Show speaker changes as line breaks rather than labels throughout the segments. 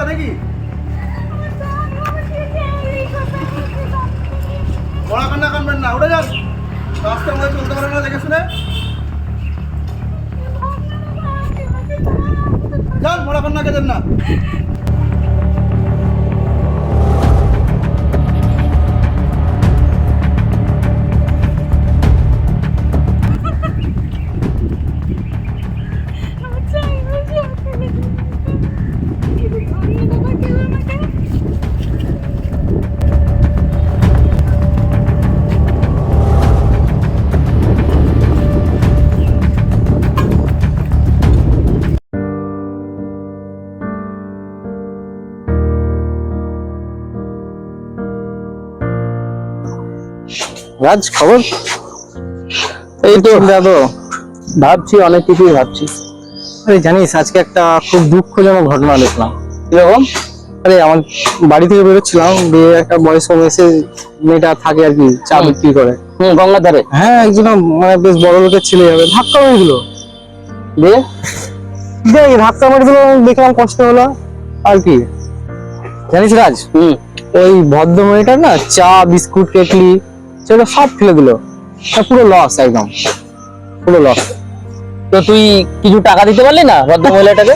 নাকি? বড় কান্না কানবেন না, উঠে যান। রাস্তার মধ্যে চলতে পারেন না দেখে শুনে। যান, বড় কান্না কেঁদেন না।
রাজ, খবর? এই তো দাদু, ভাবছি অনেক কিছুই ভাবছি। আরে জানিস, আজকে একটা খুব দুঃখজনক ঘটনা দেখলাম। কিরকম? আরে আমার বাড়ি থেকে বেরোচ্ছিলাম, দিয়ে একটা বয়স্ক মেয়েটা থাকে আর কি, চা বিক্রি করে গঙ্গার ধারে। হ্যাঁ, একজন মানে বেশ বড় লোকের ছেলে হবে, ধাক্কা মেরে দিল। দিয়ে ধাক্কা মেরে দিল, দেখলাম কষ্ট হলো আর কি। জানিস রাজ, ওই ভদ্র মেয়েটার না চা বিস্কুট কেটলি সেগুলো সব ফেলে দিল। পুরো লস, একদম পুরো লস। তো তুই কিছু টাকা দিতে পারলি না ভদ্র মহিলাটাকে?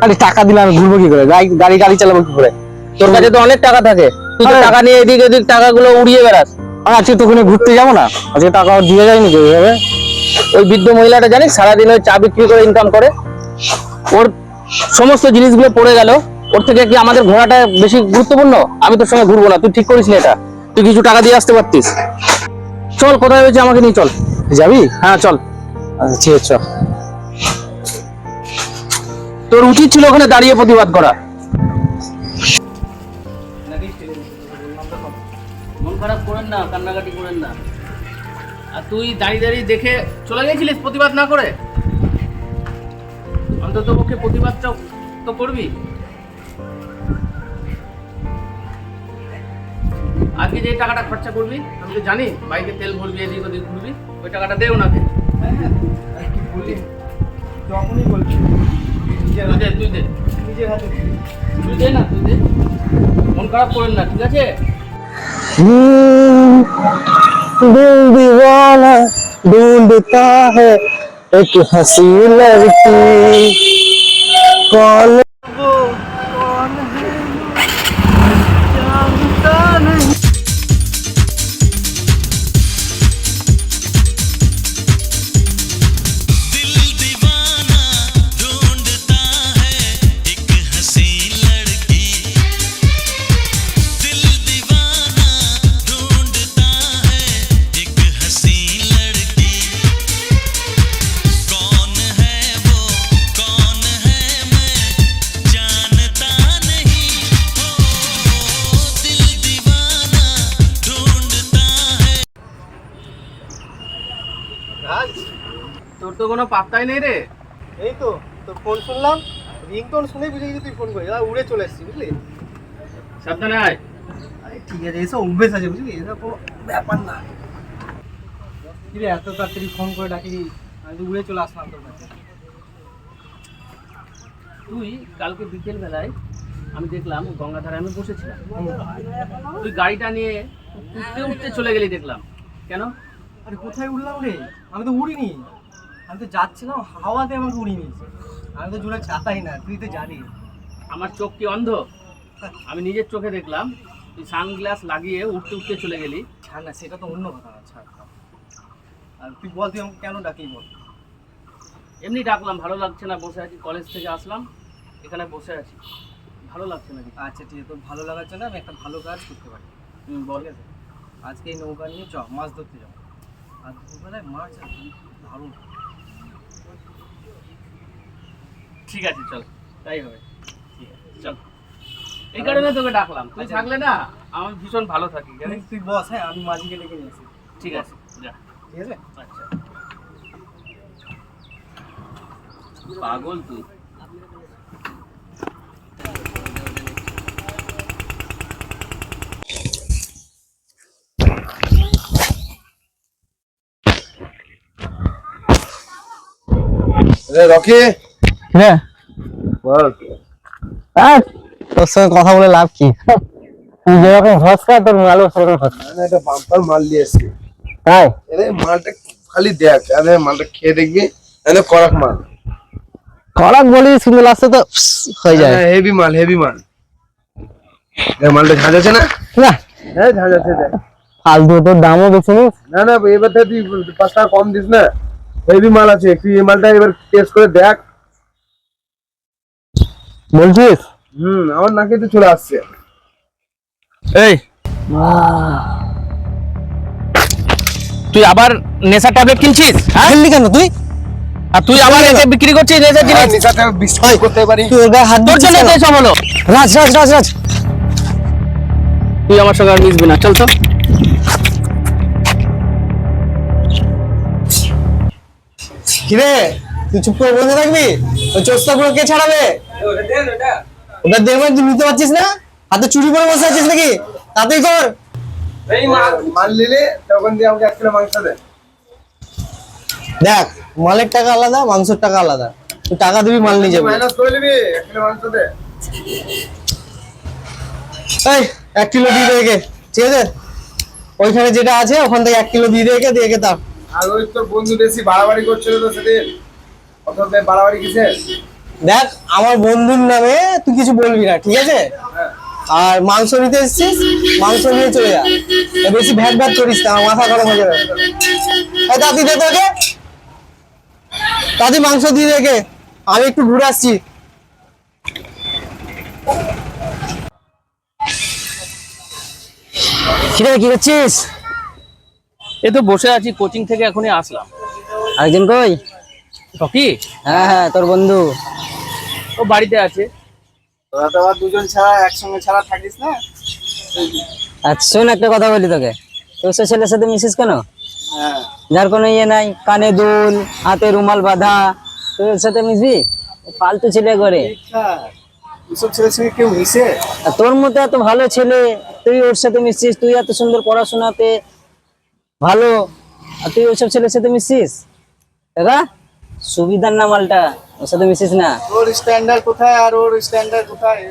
আরে টাকা দিলে আমি ঘুরবো কি করে, গাড়ি গাড়ি চালাবো কি করে? তোর কাছে তো অনেক টাকা থাকে, তুই তো টাকা নিয়ে এদিক এদিক টাকাগুলো উড়িয়ে বেড়াস। আজকে তো ওখানে ঘুরতে যাবো না, আজকে টাকা দিয়ে যায়নি তো এইভাবে। ওই বৃদ্ধ মহিলাটা জানিস সারাদিন ওই চা বিক্রি করে ইনকাম করে, ওর সমস্ত জিনিসগুলো পড়ে গেল। ওর থেকে কি আমাদের ঘোরাটা বেশি গুরুত্বপূর্ণ? আমি তোর সঙ্গে ঘুরবো না, তুই ঠিক করিস না এটা। তুই কিছু টাকা দিয়ে আসতে পারতিস। চল, কোথায় হয়েছে আমাকে নিয়ে চল। যাবি? হ্যাঁ চল। আচ্ছা ঠিক আছে, চল। তোর উচিত ছিল ওখানে দাঁড়িয়ে প্রতিবাদ করা।
মন খারাপ করেন না, কান্নাকাটি করেন না। আর তুই দাঁড়িয়ে দাঁড়িয়ে দেখে চলে গেছিলিস প্রতিবাদ না করে? অন্তত পক্ষে প্রতিবাদটা তো করবি। আজকে যে টাকাটা খরচা করবি, আমি তো জানি বাইকে তেল ভরবি, এদিক ওদিক ঘুরবি, ওই টাকাটা দে ওনাকে।
যখনই বলবি
তুই দে
নিজের হাতে
তুই দে না, তুই দে। মন খারাপ করেন না, ঠিক আছে?
दिल दीवाना ढूंढता है एक हंसी लड़की, कौन
রাজ,
তোর তো কোনো পাত্তাই নেই রে।
এই তো তোর ফোন শুনলাম, রিংটোন শুনে বুঝে গেছি তুই ফোন করিস। উড়ে চলে এসেছি, বুঝলি?
সাবধানে আয়।
আরে ঠিক আছে, এসব অভ্যেস আছে, বুঝলি? এসব কোনো ব্যাপার না। কিরে এত তাড়াতাড়ি ফোন করে ডাকি, আমি তো উড়ে চলে আসলাম তোর কাছে।
তুই কালকে বিকেল বেলায় আমি দেখলাম গঙ্গাধারে আমি বসেছিলাম, তুই গাড়িটা নিয়ে উঠতে উঠতে চলে গেলি দেখলাম। কেন?
আরে কোথায় উঠলাম রে? আমি তো উড়িনি, আমি তো যাচ্ছিলাম হাওয়াতে, আমাকে উড়িয়ে নিয়েছে। আমি তো জোরে ছাতাই না, তুই তো জানিস।
আমার চোখ কি অন্ধ? আমি নিজের চোখে দেখলাম তুই সানগ্লাস লাগিয়ে উঠতে উঠতে চলে গেলি।
ছাড় না, সেটা তো অন্য কথা। ছাড়। আর তুই বল, তুই আমাকে কেন ডাকলি বল।
এমনি ডাকলাম, ভালো লাগছে না, বসে আছি, কলেজ থেকে আসলাম, এখানে বসে আছি, ভালো লাগছে না।
আচ্ছা ঠিক আছে, তোর ভালো লাগার জন্য আমি একটা ভালো কাজ করতে পারি।
বল।
ঠিক আছে, আজকে এই নৌকা নিয়ে চ, মাছ ধরতে যাবো। আর দুপুরবেলায় মাছ আর দারুণ।
ঠিক আছে, চল, তাই হবে। ঠিক আছে, চল। এই কারণে তোকে ডাকলাম, তুই থাকলে না আমি ভীষণ ভালো থাকি, জানিস?
তুই বস, হ্যাঁ আমি মাঝিকে ডেকে নিয়ে আসি।
ঠিক আছে, যা।
ঠিক আছে।
আচ্ছা, পাগল তুই।
রকি? হ্যাঁ
বল।
আর তোর সঙ্গে কথা বলে লাভ কি? তুই যেরকম ফসকা তোর মালও সেরকম ফসকা।
না এটা বাম্পার মাল দিয়ে এসছি।
তাই
এরে মালটা খালি দেখ, আরে মালটা খেয়ে দেখবি, এনে কড়ক মাল।
কড়ক বলি সুন্দর লাগছে তো হয়ে যায়।
হেভি মাল, হেভি মাল। এই মালটা ঝাঁজ আছে না?
না
হ্যাঁ ঝাঁজ আছে দেখ।
ফালতু, তোর দামও বেশি নিস।
না না এবার তুই 5 টাকা কম দিস না, হেভি মাল আছে। তুই এই মালটা এবার টেস্ট করে দেখ।
বলছিস?
আমার নাকে তো চলে আসছে।
এই তুই আবার নেশা ট্যাবলেট কিনছিস?
খেললি কেন তুই?
আর তুই আবার এসে বিক্রি করছিস নেশার জিনিস?
নিশাতে বিস্কুট করতে পারি।
তুই ওর গায়ে হাত
তোর
দিচ্ছিস
জন্য
কেন?
তো এসব হলো।
রাজ রাজ রাজ রাজ
তুই আমার সঙ্গে আর মিশবি না, চল তো।
কিরে তুই চুপ করে বসে থাকবি? ওই চোস্তা পুরো কে ছাড়াবে? ওটা দেখবে তুই নিতে পারছিস না? হাতে চুরি করে বসে আছিস নাকি? তাতেই কর।
এই মাল নিলে তখন দিয়ে আমাকে 1 কিলো মাংস দে।
দেখ মালের টাকা আলাদা, মাংসের টাকা আলাদা। তুই টাকা দিবি, মাল নিয়ে যাবি।
মাইনাস করে নিবি, 1 কিলো মাংস দে।
এই 1 কিলো দিয়ে দে একে, ঠিক আছে? ওইখানে যেটা আছে ওখান থেকে 1 কিলো দিয়ে দে একে, দিয়ে একে তার।
আর ওই তোর বন্ধু বেশি বাড়াবাড়ি করছিল তো সেদিন, অত বাড়াবাড়ি কিসে?
দেখ আমার বন্ধুর নামে তুই কিছু বলবি না, ঠিক আছে?
হ্যাঁ।
আর মাংস নিতে এসেছিস, মাংস নিয়ে চলে যা। বেশি ভ্যাট ভ্যাট করিস না, আমার মাথা গরম হয়ে যাবে। এই দাদি দে তোকে, দাদি মাংস দিয়ে রেখে আমি একটু ঘুরে আসছি। কিরে কি করছিস?
এই তো বসে আছি, কোচিং থেকে এখনই আসলাম।
আরেকজন কই?
সকি
হ্যাঁ হ্যাঁ তোর বন্ধু।
ও বাড়িতে আছে।
তোরা তো আবার দুজন ছাড়া একসঙ্গে ছাড়া থাকিস না।
আচ্ছা শোন একটা কথা বলি তোকে, তোর সে ছেলের সাথে মিশিস কেন?
হ্যাঁ
যার কোনো ইয়ে নাই, কানে দুল, হাতে রুমাল বাঁধা, তোর সাথে মিশবি? ফালতু ছেলে করে।
এসব ছেলের সঙ্গে কেউ মিশে?
আর তোর মতো এত ভালো ছেলে, তুই ওর সাথে মিশছিস, তুই এত সুন্দর পড়াশোনাতে ভালো, আর তুই ওইসব ছেলের সাথে মিশছিস? দাদা সুবিধার না মালটা, ওর সাথে মিশিস না।
ওর স্ট্যান্ডার্ড কোথায় আর ওর স্ট্যান্ডার্ড কোথায়?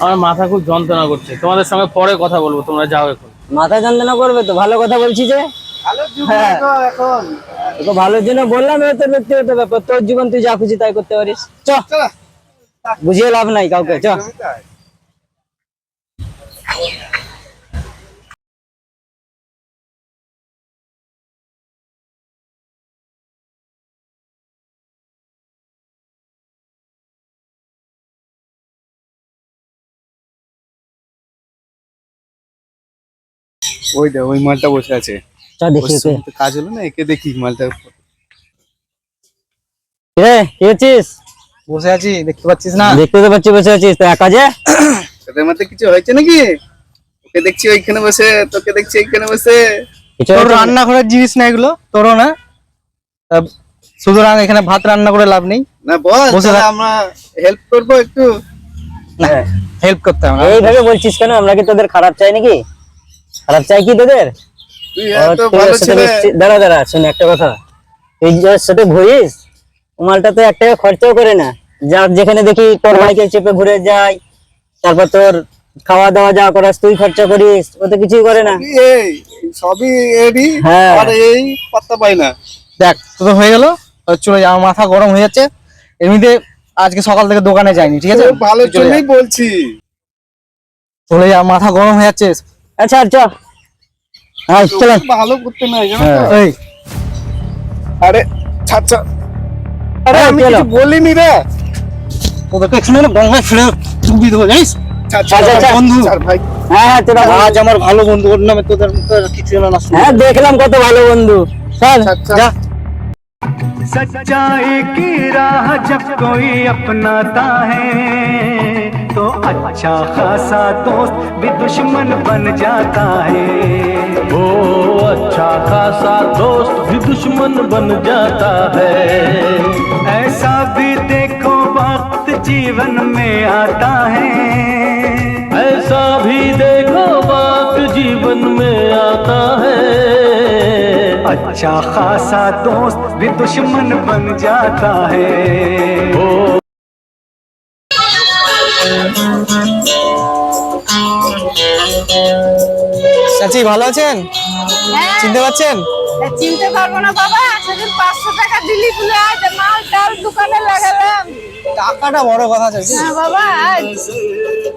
আমার মাথা খুব যন্ত্রণা করছে, তোমাদের সঙ্গে পরে কথা বলবো, তোমরা যাও এখন।
মাথা যন্ত্রণা করবে তো? ভালো কথা বলছি যে।
ভালো যুগ
হ্যাঁ।
এখন।
তোকে ভালোর জন্য বললাম, এটা তোর ব্যক্তিগত ব্যাপার, তোর জীবন তুই যা খুশি তাই করতে পারিস। চ,
চল
বুঝিয়ে লাভ নাই কাউকে, চ।
ওই দে ওই মালটা বসে আছে।
চ দেখি ওকে।
কাজ হলো না, একে দেখি মালটা।
রে কি হচ্ছিস?
বসে আছি, দেখতে পাচ্ছিস না?
দেখতে তো পাচ্ছি বসে আছিস, তো একা যে?
তোদের মধ্যে কিছু হয়েছে নাকি? ওকে দেখছি ওইখানে বসে, তোকে দেখছি এইখানে বসে।
কিছু
তোর
হয়েছে?
রান্না করার জিনিস না এগুলো, তোরও না? তা শুধু এখানে ভাত রান্না করে লাভ নেই,
না বল,
বসে
তাহলে
থাক।
আমরা হেল্প করবো একটু।
হেল্প করতে হবে না।
এইভাবে বলছিস কেন? আমরা কি তোদের খারাপ চাই নাকি? খারাপ চাই কি তোদের?
তুই
ও,
এত
তুই
ভালো
ওর সাথে
ছেলে।
দাঁড়া দাঁড়া, শোন একটা কথা, তুই যার সাথে ঘুরিস ও মালটা তো 1 টাকা খরচাও করে না। যার যেখানে দেখি তোর বাইকে চেপে ঘুরে যায়, তারপর তোর খাওয়া দাওয়া যা করাস তুই খরচা করিস, ও তো কিছুই করে না।
এই সবই এডি,
হ্যাঁ।
আর এই পাত্তা পাই না।
দেখ তো হয়ে গেল, চলে যা, আমার মাথা গরম হয়ে যাচ্ছে। এমনিতে আজকে সকাল থেকে দোকানে যাইনি, ঠিক আছে?
তোর ভালোর
তুই চলে যা।
জন্যই বলছি।
চলে যা, মাথা গরম হয়ে যাচ্ছে।
আচ্ছা চ, হ্যাঁ চলো।
তোকে ভালো করতে নাই জানো তো?
এই
আরে ছাড় ছাড়। আরে
হ্যাঁ,
আমি
চলো।
কিছু বলিনি রে।
তোদেরকে এখানে না গঙ্গায় ফেলে ডুবিয়ে দেবো, জানিস?
ছাড়
আচ্ছা, আচ্ছা।
বন্ধু,
ছাড় ভাই।
হ্যাঁ হ্যাঁ তোরা
আজ আমার ভালো বন্ধু, ওর নামে তোদের তোদের কিছু না না শুনে।
হ্যাঁ দেখলাম কত ভালো বন্ধু। চল
ছাড়, ছাড়।
যা।
सच्चाई की राह जब कोई अपनाता है तो अच्छा खासा दोस्त भी दुश्मन बन जाता है।
ओ अच्छा खासा दोस्त भी दुश्मन बन जाता है।
ऐसा भी देखो वक्त जीवन में आता है,
ऐसा भी देखो वक्त जीवन में आता है।
अच्छा खासा दोस्त भी दुश्मन बन जाता है।
চাচি ভালো আছেন? চিনতে পারছেন?
চিনতে পারবো না বাবা, সেদিন 500 টাকা দিলি বলে আজ মাল ডাল দোকানে লাগালাম।
টাকাটা বড় কথা চাচি।
হ্যাঁ বাবা,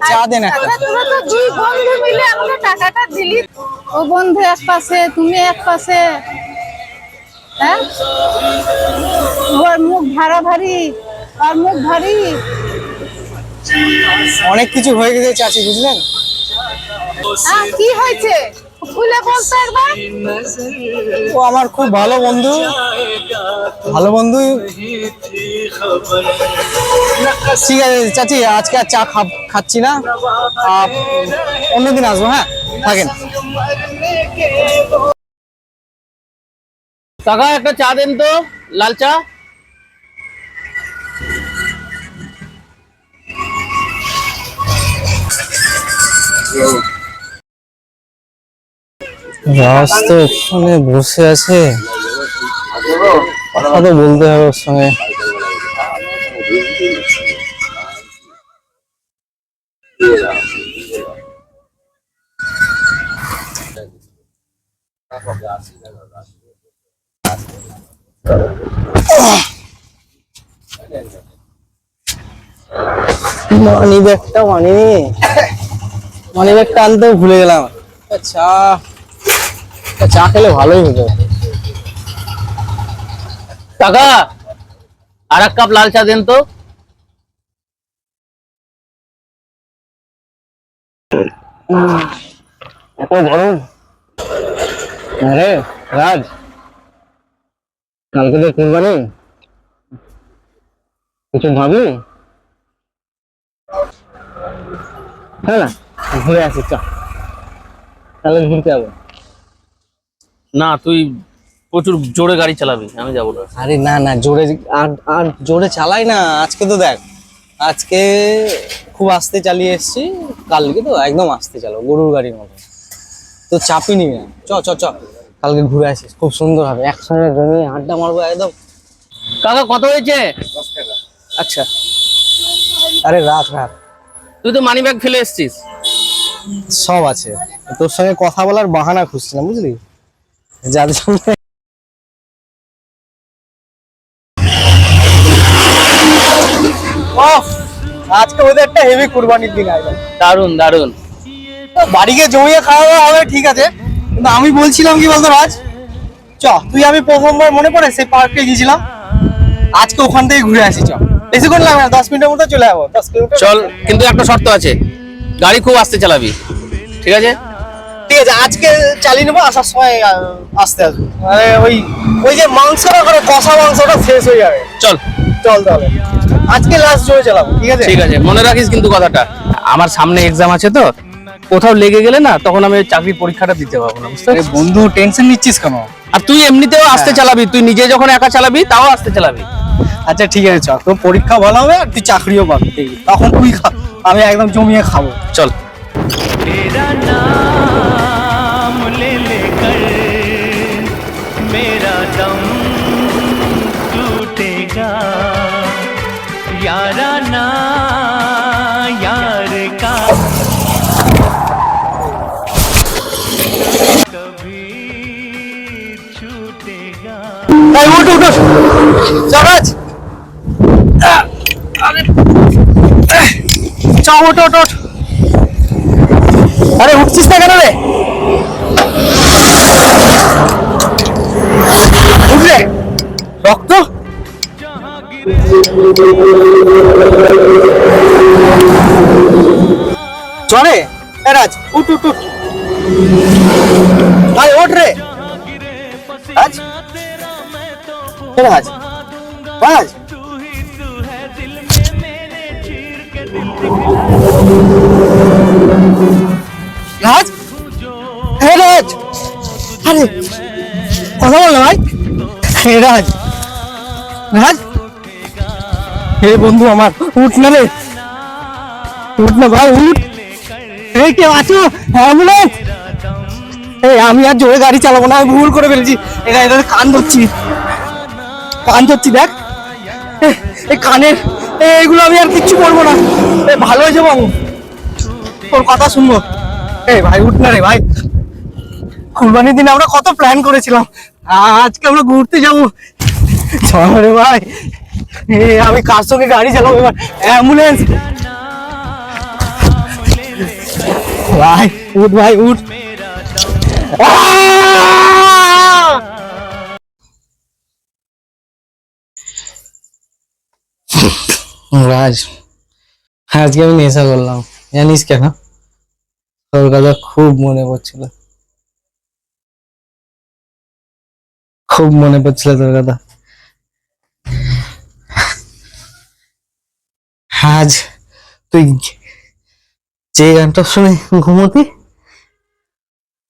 চা দেন একটা।
তোরা তো দুই বন্ধু মিলে আমাকে টাকাটা দিলি। ও বন্ধু এক পাশে, তুমি এক পাশে। হ্যাঁ, ওর মুখ ভারী, আর মুখ ভারী।
অনেক কিছু হয়ে গেছে চাচি, বুঝলেন?
কি হয়েছে খুলে বলতো একবার।
ও আমার খুব ভালো বন্ধু, ভালো বন্ধু। ঠিক আছে চাচি, আজকে আর চা খাচ্ছি না, অন্যদিন আসবো। হ্যাঁ থাকেন।
কাকা একটা চা দেন তো, লাল চা।
রাজ তো ওখানে বসে আছে, কথা তো বলতে হবে ওর সঙ্গে। মানি ব্যাগটা মানি ব্যাগটা আনতেও ভুলে গেলাম। চা চা খেলে ভালোই হতো।
কাকা আর এক কাপ লাল চা দেন তো।
এত গরম। আরে রাজ, কালকে তো কুরবানি, কিছু ভাবলি? হ্যাঁ না, ঘুরে আসি চ, তাহলে ঘুরতে যাবো।
না, তুই প্রচুর জোরে গাড়ি চালাবি, আমি যাবো না।
আরে না না, জোরে আর জোরে চালাই না। আজকে তো দেখ, আজকে খুব আস্তে চালিয়ে এসছি, কালকে তো একদম আস্তে চালাবো, গরুর গাড়ির মতো। তো চাপিনি না, চ চ চ, কালকে ঘুরে আসিস, খুব সুন্দর হবে, একসঙ্গে জমিয়ে আড্ডা মারবো একদম।
কাকা কত হয়েছে?
আচ্ছা, আরে রাখ।
তুই তো মানি ব্যাগ ফেলে এসছিস।
সব আছে, তোর সঙ্গে কথা বলার বাহানা খুঁজছিলাম, বুঝলি, যার জন্য। আজকে ওদের একটা হেভি কুরবানির দিন আইলো।
দারুন দারুন।
বাড়িকে জমিয়ে খাওয়া দাওয়া হবে, ঠিক আছে, কিন্তু আমি বলছিলাম কি বলতো রাজ, চ তুই আমি প্রথমবার মনে পড়ে সেই পার্কে গিয়েছিলাম, আজকে ওখান থেকে ঘুরে আসি। চ, বেশিক্ষণ লাগবে না, 10 মিনিটের মধ্যে চলে যাবো। 10 কিলোমিটার
চল, কিন্তু একটা শর্ত আছে, গাড়ি খুব আস্তে চালাবি, ঠিক আছে?
ঠিক আছে, আজকে চালিয়ে নেবো, আসার সময় আসতে আসবো। মানে ওই যে মাংসটা করে, কষা মাংসটা শেষ হয়ে যাবে।
চল
তাহলে আজকে লাস্ট জোরে চালাবো, ঠিক আছে?
ঠিক আছে, মনে রাখিস কিন্তু কথাটা। আমার সামনে এক্সাম আছে তো, কোথাও লেগে গেলে না, তখন আমি চাকরির পরীক্ষাটা দিতে পারবো না, বুঝতে পারছিস?
বন্ধু টেনশন নিচ্ছিস কেন?
আর তুই এমনিতেও আস্তে চালাবি, তুই নিজে যখন একা চালাবি তাও আস্তে চালাবি।
আচ্ছা ঠিক আছে, চ, তোর পরীক্ষা ভালো হবে আর তুই চাকরিও পাবি, তখন তুই খা, আমি একদম জমিয়ে খাবো।
চল।
तेरा नाम ले लेकर मेरा दम टूटेगा, याराना यार का कभी छूटेगा।
এই উঠ উঠ চারাজ, চ ওঠ ওঠ ওঠ। আরে উঠছিস না কেন রে? উঠলে রক্ত। চলে রাজ, উঠ উঠ উঠ, আরে ওঠ রে রাজ, রাজ রাজ। রাজ, হে রাজ, আরে কথা বল না ভাই। হে রাজ, রাজ, হে বন্ধু আমার, উঠ না রে, উঠ না ভাই, উঠ। এই কেউ আছো? অ্যাম্বুলেন্স। এই আমি আর জোরে গাড়ি চালাবো না, আমি ভুল করে ফেলেছি। এটা কান ধরছি দেখ, এই এইগুলো আমি আর কিচ্ছু করবো না। ভালো হয়েছে বাবু, তোর কথা শুনবো। ভাই উঠ না রে ভাই, কুরবানির দিন আমরা কত প্ল্যান করেছিলাম, আজকে আমরা ঘুরতে যাবো। চল রে ভাই, আমি কার সঙ্গে গাড়ি চালাবো এবার? অ্যাম্বুলেন্স ভাই, উঠ ভাই উঠ। রাজ, আজকে আমি নেশা করলাম, জানিস কেন? তোর কথা খুব মনে পড়ছিল, খুব মনে পড়ছিল তোর কথা। আজ তুই যে গানটা শুনে ঘুমোতি,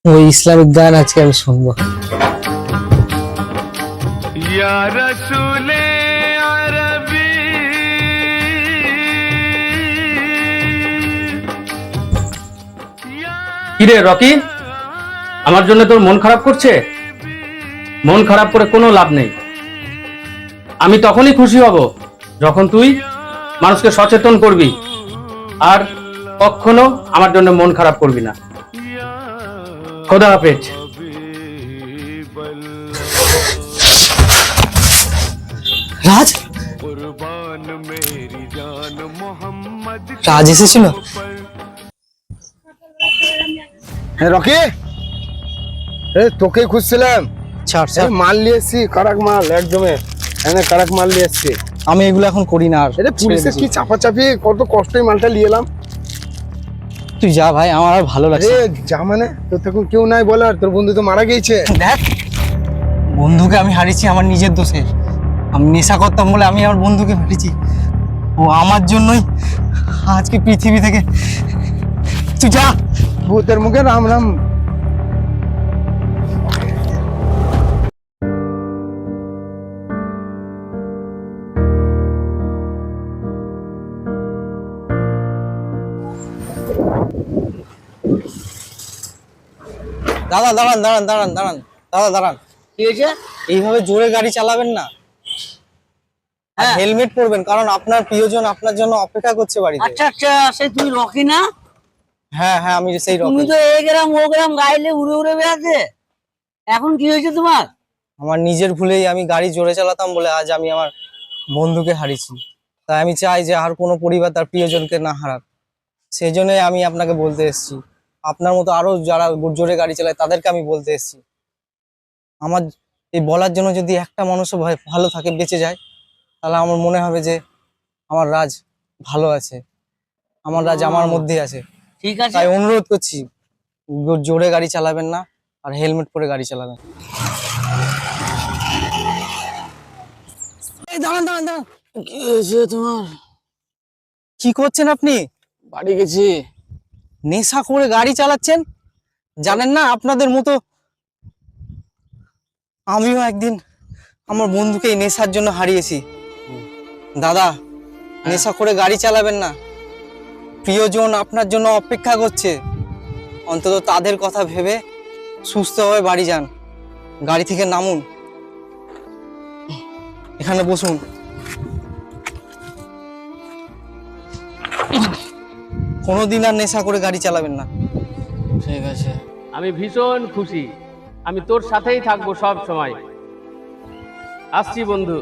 ওই ইসলামিক গান আজকে আমি শুনবো।
या रसूले अरबी
কিরে রকি, আমার জন্য তোর মন খারাপ করছে? মন খারাপ করে কোনো লাভ নেই। আমি তখনই খুশি হব যখন তুই মানুষকে সচেতন করবি, আর কখনো আমার জন্য মন খারাপ করবি না। খোদা হাফেজ।
রাজ, রাজ এসেছিল?
হ্যাঁ রকি, তোকে খুঁজছিলাম।
ছাড় ছাড়,
মাল নিয়ে এসছি, কারাক মাল একদমে, এনে কারাক মাল নিয়ে এসছি।
আমি এগুলো এখন করি না আর।
এটা পুলিশের কি চাপাচাপি, কত কষ্টই মালটা নিয়ে এলাম।
তুই যা ভাই, আমার আর ভালো লাগছে।
যা মানে, তোর তখন কেউ নাই বলার, তোর বন্ধু তো মারা গিয়েছে।
দেখ, বন্ধুকে আমি হারিয়েছি আমার নিজের দোষে। আমি নেশা করতাম বলে আমি আমার বন্ধুকে হারিয়েছি, ও আমার জন্যই আজকে পৃথিবী থেকে। তুই যা।
ভূতের মুখে রাম রাম।
দাদা দাঁড়ান দাঁড়ান দাঁড়ান দাঁড়ান, দাদা দাঁড়ান।
কি হয়েছে?
এইভাবে জোরে গাড়ি চালাবেন না, হেলমেট পরবেন, কারণ আপনার প্রিয়জন আপনার জন্য অপেক্ষা করছে বাড়িতে।
আচ্ছা আচ্ছা, সেই তুমি রকি না?
হ্যাঁ হ্যাঁ, আমি সেই
তুমি
রকম।
তো এই গ্রাম ও গ্রাম গাইলে উড়ে উড়ে বেড়াতে, এখন কি হয়েছে তোমার?
আমার নিজের ভুলেই আমি গাড়ি জোরে চালাতাম বলে আজ আমি আমার বন্ধুকে হারিয়েছি। তাই আমি চাই যে আর কোনো পরিবার তার প্রিয়জনকে না হারাক। সেই জন্যই আমি আপনাকে বলতে এসেছি, আপনার মতো আরো যারা জোরে গাড়ি চালায় তাদেরকে আমি বলতে এসেছি। আমার এই বলার জন্য যদি একটা মানুষও ভালো থাকে, বেঁচে যায়, তাহলে আমার মনে হবে যে আমার রাজ ভালো আছে, আমার রাজ আমার মধ্যে আছে।
ঠিক আছে,
তাই অনুরোধ করছি, জোরে গাড়ি চালাবেন না আর হেলমেট পরে গাড়ি চালাবেন। দাঁড়ান দাঁড়ান দাঁড়ান,
কি হয়েছে তোমার?
কি করছেন আপনি?
বাড়ি গেছি।
নেশা করে গাড়ি চালাচ্ছেন, জানেন না আপনাদের মতো আমিও একদিন আমার বন্ধুকে এই নেশার জন্য হারিয়েছি। দাদা, নেশা করে গাড়ি চালাবেন না, প্রিয়জন আপনার জন্য অপেক্ষা করছে। অন্তত তাদের কথা ভেবে সুস্থভাবে বাড়ি যান, গাড়ি থেকে নামুন, এখানে বসুন। কোনোদিন আর নেশা করে গাড়ি চালাবেন না।
ঠিক আছে,
আমি ভীষণ খুশি, আমি তোর সাথেই থাকবো সব সময়। আসছি বন্ধু।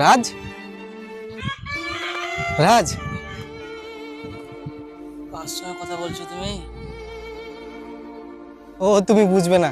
রাজ, রাজ,
কার সঙ্গে কথা বলছো তুমি?
ও তুমি বুঝবে না,